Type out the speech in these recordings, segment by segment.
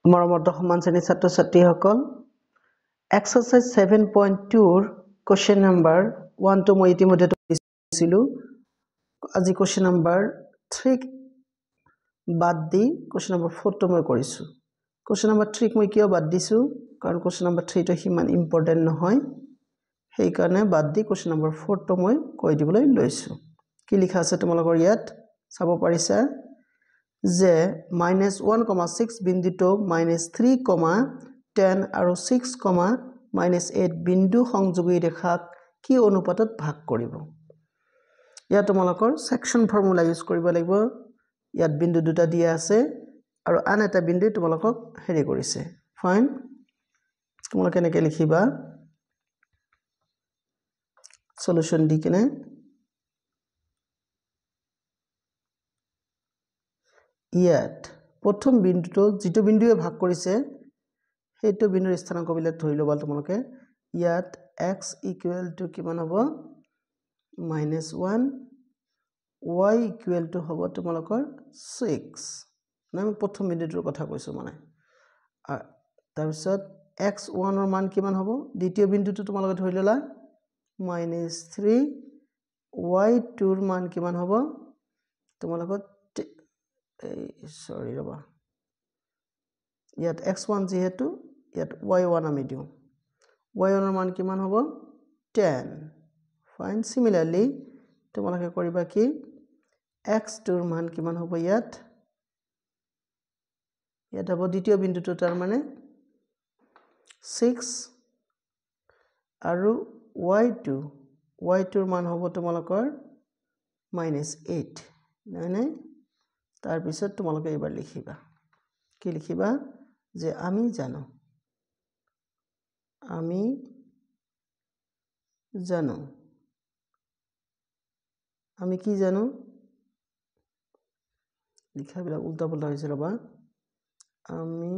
মৰমৰ সমান শ্ৰেণীৰ ছাত্ৰ ছাত্ৰীসকল এক্সাৰসাইজ 7.2 ৰ কোৱেশ্চন নাম্বাৰ 1 টো মই ইতিমধ্যে দিছিলো আজি কোৱেশ্চন নাম্বাৰ 3 বাদ দি কোৱেশ্চন নাম্বাৰ 4 টো মই কৰিছো কোৱেশ্চন নাম্বাৰ 3 ক মই কিয় বাদ দিছো কাৰণ কোৱেশ্চন নাম্বাৰ 3 টো হিমান ইম্পৰ্টেন্ট নহয় সেই কাৰণে বাদ দি কোৱেশ্চন নাম্বাৰ 4 টো মই কৈ দিবলৈ লৈছো কি লিখা আছে তোমালোকৰ ইয়াত চাব পাৰিছা যে -1,6 বিন্দুটো -3, 10 আৰু 6, -8 বিন্দু সংযোগী ৰেখাক কি অনুপাতত ভাগ কৰিব ইয়াত তোমালোকৰ সেকশন ফৰ্মুলা ইউজ কৰিব লাগিব ইয়াত বিন্দু দুটা দিয়া আছে আৰু আন এটা বিন্দু তোমালোকক হেৰি কৰিছে ফাইন তোমালোকে কেনেকৈ লিখিবা সলিউশন দি কিনে ইয়াত প্ৰথম বিন্দুটো যেটো বিন্দুৱে ভাগ কৰিছে সেইটো বিন্দুৰ স্থানাংক বিলাক ধৰি লবা তোমালোকে ইয়াত x = কিমান হ'ব -1 y = হ'ব তোমালোকৰ 6 মই প্ৰথম বিন্দুটোৰ কথা কৈছো মানে তাৰ পিছত x1 ৰ মান কিমান হ'ব দ্বিতীয় বিন্দুটো তোমালোকে ধৰি ললা -3 y2 ৰ মান কিমান হ'ব তোমালোকৰ sorry ৰবা ইয়াত x1 যেহেতু ইয়াত y1 আমি দিও y1 ৰ মান কিমান হ'ব 10 ফাইন সিমিলাৰলি তোমালোকে কৰিবা কি x2 ৰ মান কিমান হ'ব ইয়াত হ'ব দ্বিতীয় বিন্দুটো তাৰ মানে 6 আৰু y2 ৰ মান হ'ব তোমালোকৰ -8 নাই তাৰ পিছত তোমালোকে এবাৰ লিখিবা কি লিখিবা যে আমি জানো আমি কি জানো লিখাবিলাক উল্টা পুল্টা হৈছে ৰবা আমি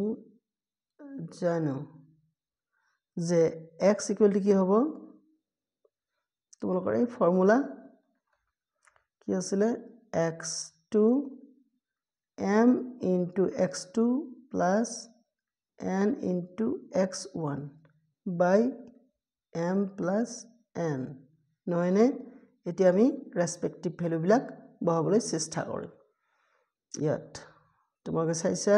জানো যে x = কি হ'ব তোমালোকৰ এই ফৰ্মুলা কি আছিল x2 m * x2 + n * x1 by m + n নহয়নে এতিয়া আমি ৰেসপেক্টিভ ভ্যালু বিলাক বহাবলৈ চেষ্টা কৰিম ইয়াত তোমালোকে চাইছা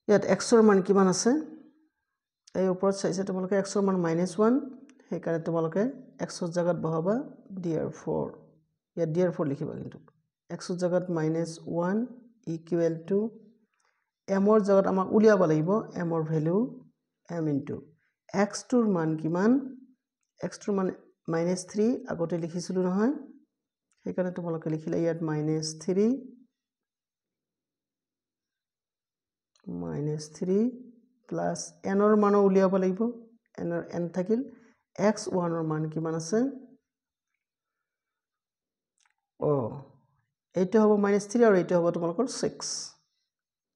ইয়াত x ৰ মান কিমান আছে এই ওপৰত চাইছা তোমালোকে x ৰ মান -1 সেই কাৰণে তোমালোকে x ৰ জাগাত বহাবা therefore ইয়াত therefore লিখিবা কিন্তু x ৰ জাগাত -1 = m ৰ জাগাত আমাক উলিয়াব লাগিব m ৰ ভ্যালু m * x2 ৰ মান কিমান x2 ৰ মান -3 আগতে লিখিছিলো নহয় সেই কাৰণে তোমালোকে লিখিলা ইয়াত -3 প্লাস n ৰ মান উলিয়াব লাগিব n থাকিল x1 ৰ মান কিমান আছে এইটো হ'ব -3 আৰু এইটো হ'ব তোমালোকৰ 6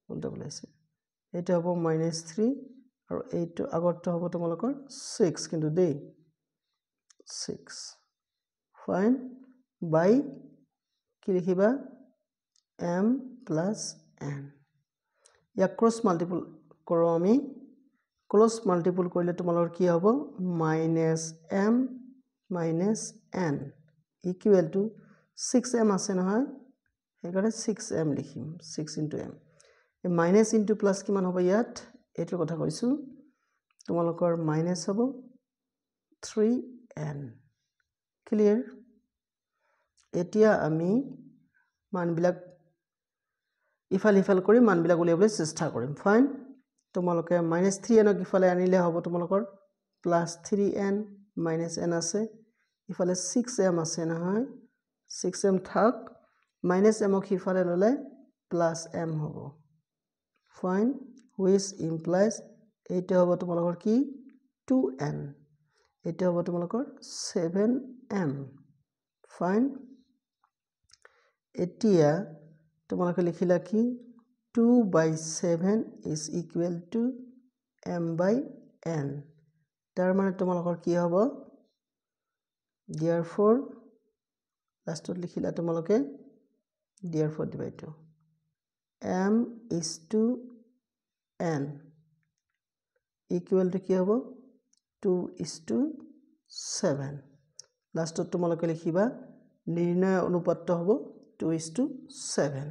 উল্টা বলাইছে এইটো হ'ব -3 আৰু এইটো আগৰটো হ'ব তোমালোকৰ 6 কিন্তু দেই 6 ফাইন বাই কি লিখিবা m + n या क्रॉस मल्टीपल करो আমি क्रॉस मल्टीपल কৰিলে তোমালোকৰ কি হ'ব -m - n = 6m আছে নহয় সেইকাৰণে 6m লিখিম 6 * m এই মাইনাস ইনটু প্লাস কিমান হ'ব ইয়াত এইটোৰ কথা কৈছো তোমালোকৰ মাইনাস হ'ব 3n ক্লিয়াৰ এতিয়া আমি মানবিলাক ইফাল কৰি মানবিলাক উলিয়াবলৈ চেষ্টা কৰিম ফাইন তোমালোকে -3n ক ইফালে আনিলে হ'ব তোমালোকৰ +3n -n আছে ইফালে 6m আছে নহয় 6m থাক -m ক ইফালে ললে +m হ'ব ফাইন which implies এইটো হ'ব তোমালোকৰ কি 2n এইটো হ'ব তোমালোকৰ 7m ফাইন এতিয়া তোমালোকে লিখিলা কি 2/7 is equal to m/n তাৰ মানে তোমালোকৰ কি হ'ব therefore লাষ্টত লিখিলা তোমালোকে therefore divide m is to n equal to কি হ'ব 2:7 লাষ্টত তোমালোকে লিখিবা নিৰ্ণয় অনুপাতটো হ'ব 2:7